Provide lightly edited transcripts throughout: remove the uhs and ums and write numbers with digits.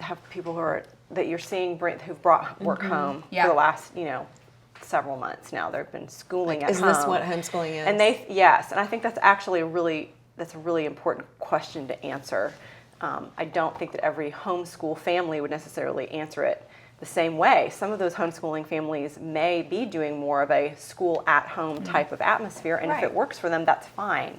have people that you're seeing who've brought work home for the last, several months now. They've been schooling at home. Is this what homeschooling is? And yes, and I think that's actually a really important question to answer. I don't think that every homeschool family would necessarily answer it the same way. Some of those homeschooling families may be doing more of a school at home type of atmosphere, and if it works for them, that's fine.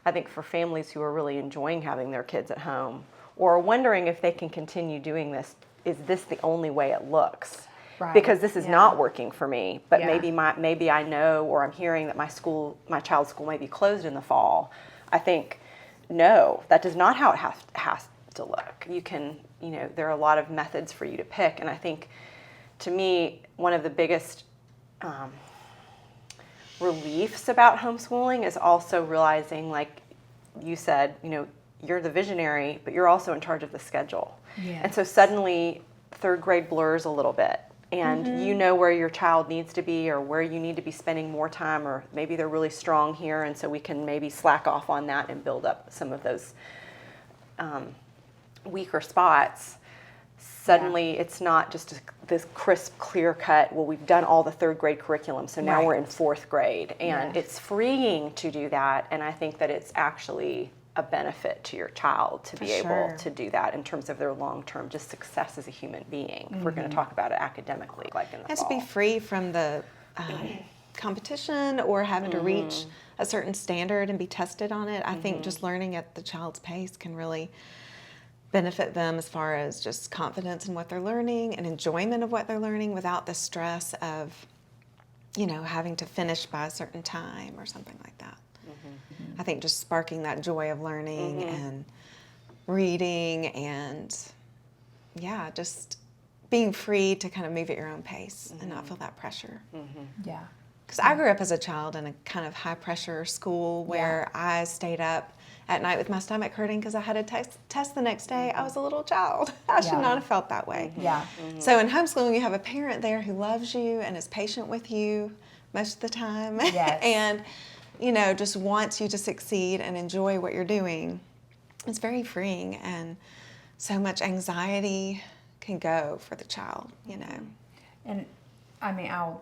I think for families who are really enjoying having their kids at home, or are wondering if they can continue doing this, is this the only way it looks? Right. Because this is not working for me, but maybe I know, or I'm hearing that my child's school may be closed in the fall. I think, no, that is not how it has to look. You can, there are a lot of methods for you to pick, and I think, to me, one of the biggest reliefs about homeschooling is also realizing, like you said, you're the visionary, but you're also in charge of the schedule. Yes. And so suddenly, third grade blurs a little bit. And you know where your child needs to be, or where you need to be spending more time, or maybe they're really strong here, and so we can maybe slack off on that and build up some of those weaker spots. Suddenly, it's not just this crisp, clear-cut, well, we've done all the third grade curriculum, so now we're in fourth grade. And it's freeing to do that, and I think that it's actually a benefit to your child to be able to do that in terms of their long-term just success as a human being. If we're going to talk about it academically, like in the fall. To be free from the competition or having to reach a certain standard and be tested on it. I think just learning at the child's pace can really benefit them as far as just confidence in what they're learning and enjoyment of what they're learning without the stress of, having to finish by a certain time or something like that. I think just sparking that joy of learning and reading and, just being free to kind of move at your own pace and not feel that pressure. Yeah. Because I grew up as a child in a kind of high-pressure school where I stayed up at night with my stomach hurting because I had a test the next day. I was a little child. I should not have felt that way. Yeah. So in homeschooling, you have a parent there who loves you and is patient with you most of the time. Yes. And just wants you to succeed and enjoy what you're doing. It's very freeing, and so much anxiety can go for the child, And I'll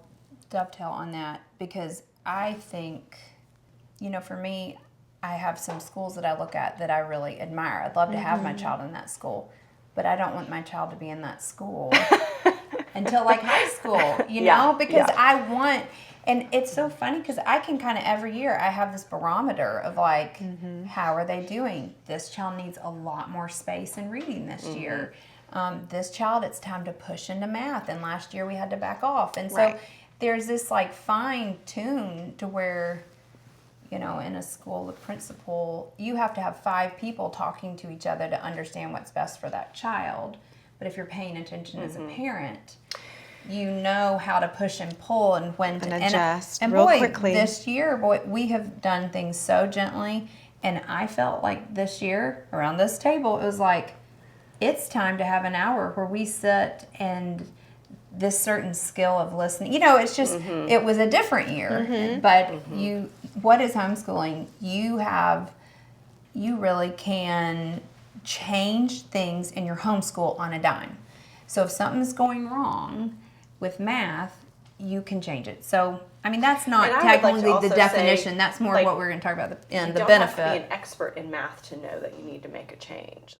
dovetail on that because I think, for me, I have some schools that I look at that I really admire. I'd love to have my child in that school, but I don't want my child to be in that school until like high school, because I want. And it's so funny because I can kind of every year I have this barometer of like, how are they doing? This child needs a lot more space in reading this year. This child, it's time to push into math. And last year we had to back off. And so there's this like fine tune to where, in a school, the principal, you have to have 5 people talking to each other to understand what's best for that child. But if you're paying attention as a parent, you know how to push and pull and when to adjust and real boy, quickly. This year, we have done things so gently, and I felt like this year around this table, it was like it's time to have an hour where we sit and this certain skill of listening. It's just it was a different year, but what is homeschooling? You really can change things in your homeschool on a dime. So if something's going wrong with math, you can change it. So, that's not technically the definition. That's more what we're going to talk about in the benefit. You don't have to be an expert in math to know that you need to make a change.